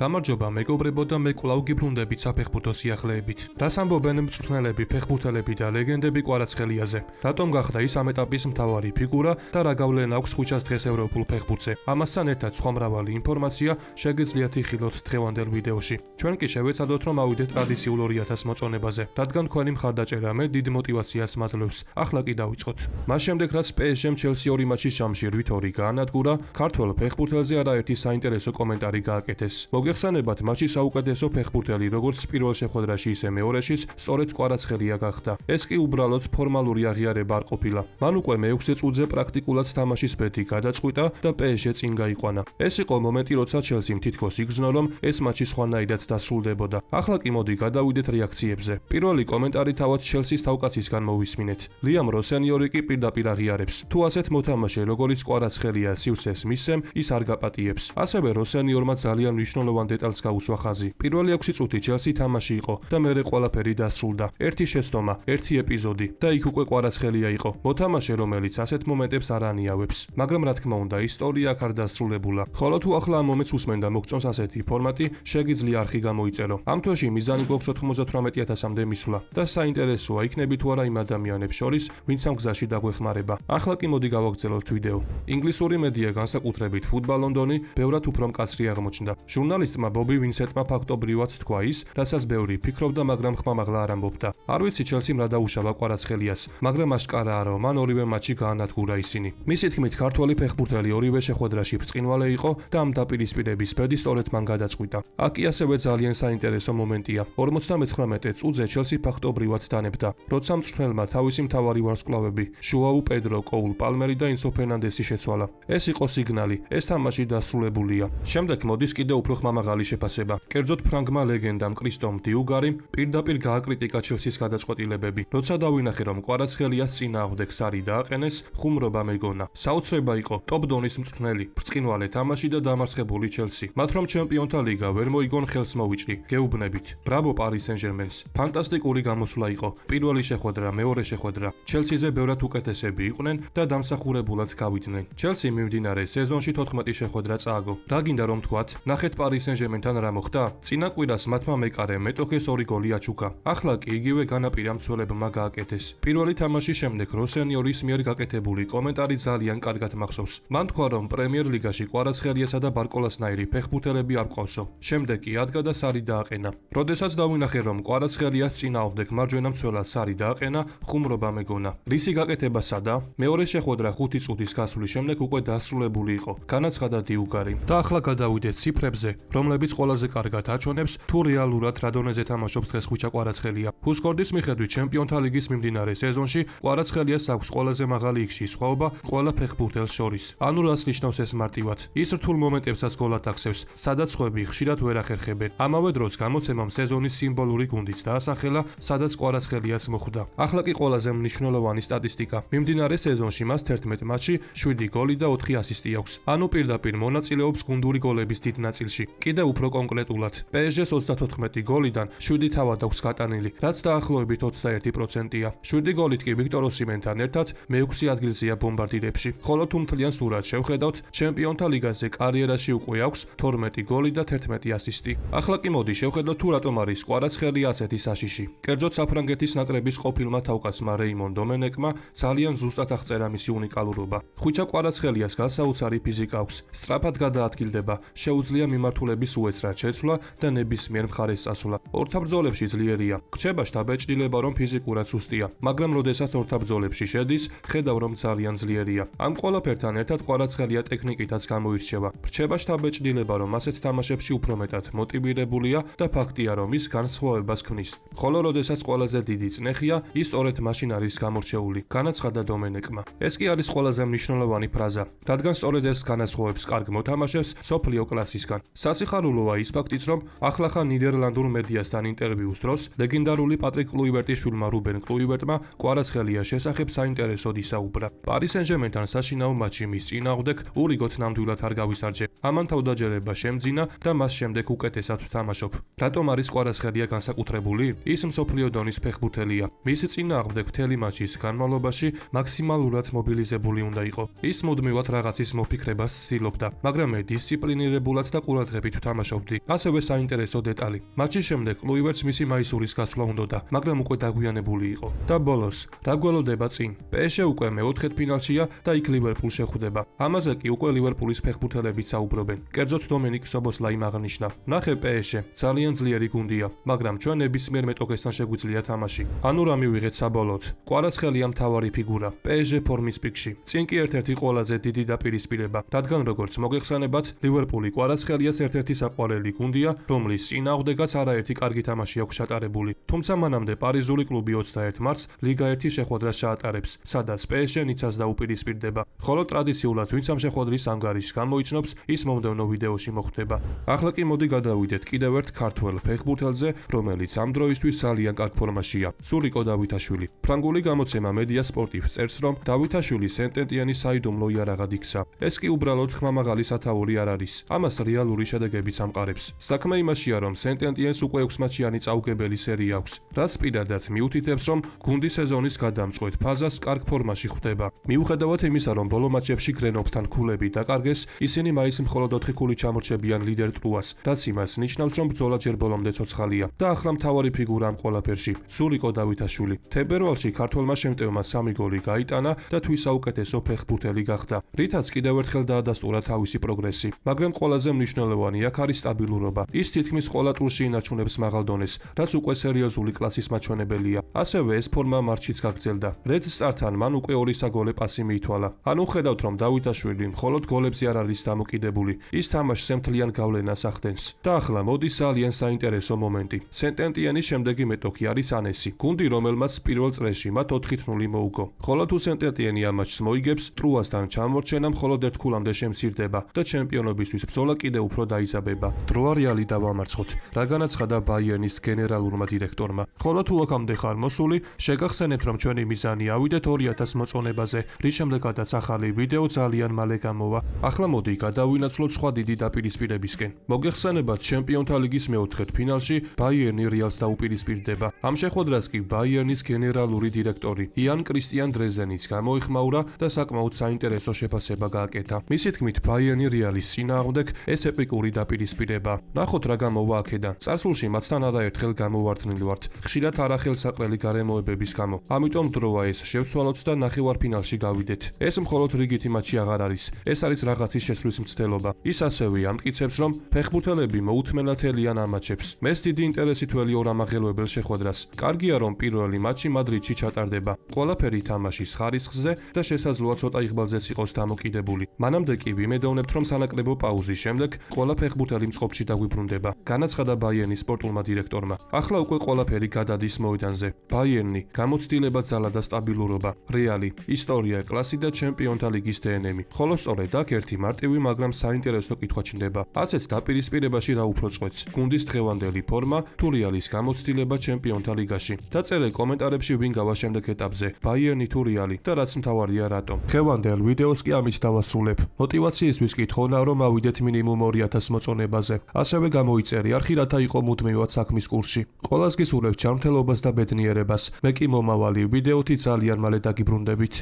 გამარჯობა მეგობრებო და მე კვლავ გიბრუნდებით საფეხბურთო სიახლეებით. რას ამბობენ მწვრთნელები, ფეხბურთელები და ლეგენდები კვარაცხელიაზე? რატომ გახდა ის ამ ეტაპის მთავარი ფიგურა და რა გავლენა აქვს ხვიჩას დღეს ევროპულ ფეხბურთზე? ამასთან ერთად სხვა მრავალი ინფორმაცია შეგეძლიათ იხილოთ დღევანდელ ვიდეოში. ჩვენ კი შევეცადოთ რომ ავიდეთ ტრადიციულ 2000 მოწონებაზე, რადგან თქვენი მხარდაჭერა მე დიდ მოტივაციას მაძლევს. ახლა კი დავიწყოთ. მას შემდეგ რაც PSG-მ Chelsea 2 მაჩის ჯამში 8-2 გაანადგურა, ქართველ ფეხბურთელზე არაერთი საინტერესო კომენტარი გააკეთეს. მოგეხსენებათ, მატჩის საუკეთესო ფეხბურთელი როგორც პირველ შეხვედრაში, ისე მეორეშიც სწორედ კვარაცხელია გახდა. ეს კი უბრალოდ ფორმალური აღიარება არ ყოფილა. მან უკვე მე-6 წუთზე პრაქტიკულად თამაშის ბედი გადაწყვიტა და PSG წინ გაიყვანა. ეს იყო მომენტი, როცა Chelsea-მ თითქოს იგრძნო, რომ ეს მატჩი სხვანაირად დასრულდებოდა. ახლა კი მოდი გადავიდეთ რეაქციებზე. პირველი კომენტარი თავად Chelsea-ს თავკაცისგან მოვისმინეთ. Liam Rosseniori კი პირდაპირ აღიარებს. თუ ასეთ მოთამაშე, როგორც კვარაცხელია სივსეს მისცემ, ის არ გაპატიებს. ასევე Rosseniorმა ძალიან მნიშვნელოვან დეტალს გაუსვა ხაზი. პირველი 6 წუთი Chelsea თამაში იყო და მერე ყველაფერი დასრულდა. ერთი შეცდომა, ერთი ეპიზოდი და იქ უკვე კვარაცხელია იყო. მოთამაშე, რომელიც ასეთ მომენტებს არ ანიავებს. მაგრამ რა თქმა უნდა, ისტორია აქ არ დასრულებულა. ხოლო თუ ახლა ამ მომენტს უსმენ და მოგწონს ასეთი ფორმატი, შეგიძლია არხი გამოიწერო. ამ თვეში მიზანი გვაქვს 98,000-მდე მისვლა და საინტერესოა იქნები თუ არა იმ ადამიანებს შორის, ვინც ამ გზაში დაგვეხმარება. ახლა კი მოდი გავაგრძელოთ ვიდეო. ინგლისური მედია, განსაკუთრებით Football London-ი, ბევრად უფრო მკაცრი აღმოჩნდა. ჟურნალისტმა ბობი ვინსენტმა ფაქტობრივად თქვა ის, რასაც ბევრი ფიქრობდა, მაგრამ ხმამაღლა არ ამბობდა. არ ვიცი Chelsea-მ რა დაუშავა კვარაცხელიას, მაგრამ აშკარაა, რომ მან ორივე მატჩი გაანადგურა ისინი. მისი თქმით, ქართველი ფეხბურთელი ორივე შეხვედრაში ბრწყინვალე იყო და ამ დაპირისპირების ბედი სწორედ მან გადაწყვიტა. აქ კი ასევე ძალიან საინტერესო მომენტია. 59 წუთზე Chelsea ფაქტობრივად დანებდა, როცა მწვრთნელმა თავისი მთავარი ვარსკვლავები, ჟოაუ პედრო, კოულ პალმერი და ინსო ფერნანდესი შეცვალა. ეს იყო სიგნალი, ეს თამაში დასრულებულია. შემდეგ მოდის კიდევ უფრო ხმამაღალი შეფასება. კერძოდ ფრანგმა ლეგენდამ კრისტომ დიუგარიმ პირდაპირ გააკრიტიკა Chelsea-ს გადაწყვეტილებები. როცა დავინახე, რომ კვარაცხელიას წინააღმდეგ სარი დააყენეს, ხუმრობა მეგონა. საოცრება იყო ტოპ დონის მწვრთნელი, ბრწყინვალე თამაში და დამარცხებული Chelsea. მათ რომ ჩემპიონთა ლიგა ვერ მოიგონ ხელს მოვიჭრი. გეუბნებით. ბრავო Paris Saint-Germain-ს. ფანტასტიკური გამოსვლა იყო. პირველი შეხვედრა, მეორე შეხვედრა. Chelsea-ზე ბევრად უკეთესები იყვნენ და დამსახურებულად გავიდნენ. Chelsea მიმდინარე სეზონში 14 შეხვედრა წააგო. რა გინდა რომ თქვათ? ნახეთ Paris Saint-Germain-თან რა მოხდა? წინა კვირას მათმა მეკარე მეტოქეს 2 გოლი აჩუქა. ახლა კი იგივე განაპირა მცველებმა გააკეთეს. პირველი თამაშის შემდეგ Rosseniori-ის მიერ გაკეთებული კომენტარი ძალიან კარგად მახსოვს. მან თქვა, რომ პრემიერ ლიგაში კვარაცხელიასა და ბარკოლასნაირი ფეხბურთელები არ ყავსო. შემდეგ კი ადგა და სარი დააყენა. როდესაც დავინახე, რომ კვარაცხელიას წინააღმდეგ მარჯვენა მცველად სარი დააყენა, ხუმრობა მეგონა. რისი გაკეთება სადა? მეორე შეხვედრა 5 წუთის გასვლის შემდეგ უკვე დასრულებული იყო. განაცხადა დიუგარი. და ახლა გადავიდეთ ციფრებზე, რომლებიც ყველაზე კარგად აჩვენებს, თუ რეალურად რა დონეზე თამაშობს დღეს ხვიჩა კვარაცხელია. ჰუსკორდის მიხედვით ჩემპიონთა ლიგის მიმდინარე სეზონში კვარაცხელიას აქვს ყველაზე მაღალი იქში სხვაობა ყველა ფეხბურთელს შორის. ანუ რას ნიშნავს ეს მარტივად? ის რთულ მომენტებსაც გოლად ახსევს, სადაც ხვები ხშირად ვერ ახერხებენ. ამავე დროს გამოცემამ სეზონის სიმბოლური გუნდიც დაასახელა, სადაც კვარაცხელიას მოხვდა. ახლა კი ყველაზე მნიშვნელოვანი სტატისტიკა. მიმდინარე სეზონში მას 11 მატჩში 7 გოლი და 4 ასისტი აქვს. ანუ პირდაპირ მონაწილეობს გუნდური გოლების დიდ ნაწილში. კიდევ უფრო კონკრეტულად, PSG-ს 34 გოლიდან 7 თავად აქვს გატანილი, რაც დაახლოებით 21%-ია. 7 გოლით კი ვიქტორ ოსიმენთან ერთად მე-6 ადგილზეა ბომბარდირებში. ხოლო თუ მთლიან სურათს შევხედავთ, ჩემპიონთა ლიგაზე კარიერაში უკვე აქვს 12 გოლი და 11 ასისტი. ახლა კი მოდი შევხედოთ თუ რატომ არის კვარაცხელია ასეთი საშიში. კერძოდ საფრანგეთის ნაკრების ყოფილმა თავკაცმა რეიმონ დომენეკმა ძალიან ზუსტად აღწერა მისი უნიკალურობა. ხვიჩა კვარაცხელიას გასაოცარი ფიზიკა აქვს, სწრაფად გადაადგილდება, შეუძლია მიმართულების უეცრად შეცვლა და ნებისმიერ მხარეს წასვლა. ორთაბრძოლებში ძლიერია. გრჩება შთაბეჭდილება, რომ ფიზიკურად სუსტია, მაგრამ როდესაც ორთაბრძოლებში შედის, ხედავ რომ ძალიან ძლიერია. ამ ყველაფერთან ერთად კვარაცხელია ტექნიკითაც გამოირჩევა. რჩება შთაბეჭდილება, რომ ასეთ თამაშებში უფრო მეტად მოტივირებულია და ფაქტია, რომ ის განსხვავებას ქმნის. ხოლო როდესაც ყველაზე დიდი წნეხია, ის სწორედ მაშინ არის გამორჩეული. განაცხადა დომენეკმა. ეს კი არის ყველაზე მნიშვნელოვანი ფრაზა, რადგან სწორედ ეს განასხვავებს კარგ მოთამაშეს სოფლიო კლასისგან. სასიხარულოა ის ფაქტიც, რომ ახლახან ნიდერლანდურ მედიასთან ინტერვიუს დროს ლეგენდარული პატრიკ კლუივერტის შვილმა რუბენ კლუივერტმა კვარაცხელიას შესახებ საინტერესოდ ისაუბრა. Paris Saint-Germain-თან საშინაო მატჩი მის წინააღმდეგ ურიგოთ ნამდვილად არ გავისარჯე. ამან თავდაჯერება შემძინა და მას შემდეგ უკეთესად ვთამაშობ. რატომ არის კვარაცხელია განსაკუთრებული? ის მსოფლიო დონის ფეხბურთელია. მის წინააღმდეგ მთელი მატჩის განმავლობაში მაქსიმალურად მობილიზებული უნდა იყო. ის მუდმივად რაღაცის მოფიქრებას ცდილობდა, მაგრამ დისციპლინირებულად და ყურადღებით გუნდებით ვთამაშობდი. ასევე საინტერესო დეტალი. მატჩის შემდეგ კლუივერტს მისი მაისურის გასვლა უნდოდა, მაგრამ უკვე დაგვიანებული იყო. და ბოლოს, რა გველოდება წინ? PSG უკვე მეოთხედფინალშია და იქ ლივერპულს შეხვდება. ამაზე კი უკვე ლივერპულის ფეხბურთელებიც საუბრობენ. კერძოდ დომენიკ სობოსლაიმ აღნიშნა: "ნახე PSG, ძალიან ძლიერი გუნდია, მაგრამ ჩვენ ნებისმიერ მეტოქესთან შეგვიძლია თამაში. ანუ რა მივიღეთ საბოლოოდ? კვარაცხელია მთავარი ფიგურა, PSG ფორმის პიკში. წინ კი ერთ-ერთი ყველაზე დიდი დაპირისპირება, რადგან როგორც მოგეხსენებათ, ლივერპული კვარაცხელიას ერთ-ერთი საყვარელი გუნდია, რომლის წინააღმდეგაც არაერთი კარგი თამაში აქვს ჩატარებული. თუმცა მანამდე პარიზული კლუბი 21 მარტს ლიგა 1 შეხვედრას ჩაატარებს, სადაც PSG ნიცას დაუპირისპირდება. ხოლო ტრადიციულად ვინც ამ შეხვედრის ანგარიშს გამოიცნობს, ის მომდევნო ვიდეოში მოხვდება. ახლა კი მოდი გადავიდეთ კიდევ ერთ ქართველ ფეხბურთელზე, რომელიც ამ დროისთვის ძალიან კარგ ფორმაშია. სულიკო დავითაშვილი. ფრანგული გამოცემა მედია სპორტივ წერს, რომ დავითაშვილი სენტ-ეტიენის საიდუმლო იარაღად იქცა. ეს კი უბრალოდ ხმამაღალი სათაური არ არის. ამას რეალური შედეგებიც ამყარებს. საქმე იმაშია, რომ სენტ-ეტიენს უკვე 6 მატჩიანი წაუგებელი სერია აქვს, რაც პირადად მიუთითებს, რომ გუნდი სეზონის გადამწყვეტ ფაზას კარგ ფორმაში ხვდება. მიუხედავად იმისა, რომ ბოლო მატჩებში გრენობთან ქულები დაკარგეს, ისინი მაინც მხოლოდ 4 ქულით ჩამორჩებიან ლიდერ ტრუას, რაც იმას ნიშნავს, რომ ბრძოლა ჯერ ბოლომდე ცოცხალია და ახლა მთავარი ფიგურა ამ ყველაფერში სულიკო დავითაშვილი. თებერვალში ქართველმა შემტევმა 3 გოლი გაიტანა და თვის საუკეთესო ფეხბურთელი გახდა, რითაც კიდევ ერთხელ დაადასტურა თავისი პროგრესი. მაგრამ ყველაზე მნიშვნელოვანი აქ არის სტაბილურობა. ის თითქმის ყველა ტურში ინარჩუნებს მაღალ დონეს, რაც უკვე სერიოზული კლასის მაჩვენებელია. ასევე ეს ფორმა მარტშიც გაგრძელდა. რედ სტარტთან მან უკვე 2 საგოლე პასი მიითვალა. ანუ ხედავთ, რომ დავითაშვილი მხოლოდ გოლებზე არ არის დამოკიდებული, ის თამაშს მთლიან გავლენას ახდენს. და ახლა მოდის ძალიან საინტერესო მომენტი. სენტ-ეტიენის შემდეგი მეტოქი არის ანესი, გუნდი, რომელმაც პირველ წრეში მათ 4-0 მოუგო. ხოლო თუ სენტ-ეტიენი ამ მატჩს მოიგებს, ტრუასთან ჩამორჩენა მხოლოდ 1 ქულამდე შემცირდება და ჩემპიონობისთვის ბრძოლა კიდევ უფრო დაიზაბება. დროა რეალი დავამარცხოთ, რა განაცხადა ბაიერნის გენერალურმა დირექტორმა. ხოლო თუ აქამდე ხარ მოსული, შეგახსენებთ, რომ ჩვენი მიზანი ავიდეთ 2000 მოწონებაზე, რის შემდეგაც ახალი ვიდეო ძალიან მალე გამოვა. ახლა მოდი გადავინაცვლოთ სხვა დიდი დაპირისპირებისკენ. მოგეხსენებათ, ჩემპიონთა ლიგის მეოთხედფინალში ბაიერნი რეალს დაუპირისპირდება. ამ შეხვედრას კი ბაიერნის გენერალური დირექტორი იან კრისტიან დრეზენიც გამოიხმაურა და საკმაოდ საინტერესო შეფასება გააკეთა. მისი თქმით, ბაიერნი რეალის წინააღმდეგ ეს ეპიკური დაპირისპირება. ნახოთ რა გამოვა აქედან. წარსულში მათთან არაერთხელ გამოვარდნილი ვართ, ხშირად არახელსაყრელი გარემოებების გამო. ამიტომ დროა ეს შევცვალოთ და ნახევარფინალში გავიდეთ. ეს მხოლოდ რიგითი მატჩი აღარ არის. ეს არის რაღაცის შესრულის მცდელობა. ის ასევე ამტკიცებს, რომ ფეხბურთელები მოუთმენლად ელიან ამ მატჩებს. მეს დიდი ინტერესით ველი ორ ამაღელვებელ შეხვედრას. კარგია, რომ პირველი მატჩი მადრიდში ჩატარდება. ყველაფერი თამაშის ხარისხზე და შესაძლოა ცოტა იღბალზეც იყოს დამოკიდებული. მანამდე კი ვიმედოვნებთ, რომ სანაკრებო პაუზის შემდეგ ყველა ფეხბურთელი მწყობში დაგვიბრუნდება, განაცხადა ბაიერნის სპორტულმა დირექტორმა. ახლა უკვე ყველაფერი გადადის მოედანზე. ბაიერნი, გამოცდილება, ძალა და სტაბილურობა, რეალი, ისტორია, კლასი და ჩემპიონთა ლიგის დნმ. ხოლო სწორედ აქ ერთი მარტივი, მაგრამ საინტერესო კითხვა ჩნდება. ასეთ დაპირისპირებაში რა უფრო წყვეტს? გუნდის დღევანდელი ფორმა თუ რეალის გამოცდილება ჩემპიონთა ლიგაში? დაწერე კომენტარებში ვინ გავა შემდეგ ეტაპზე, ბაიერნი თუ რეალი და რაც მთავარია რატომ. დღევანდელ ვიდეოს კი ამით დავასრულებ. მოტივაციისთვის კი თხოვნა, რომ ავიდეთ მინიმუმ 2000 მოწონებაზე. ასევე გამოიწერე არხი, რათა იყო მუდმივად საქმის კურსში. ყველას გისურვებთ ჯანმრთელობას და ბედნიერებას. მე კი მომავალი ვიდეოთი ძალიან მალე დაგიბრუნდებით.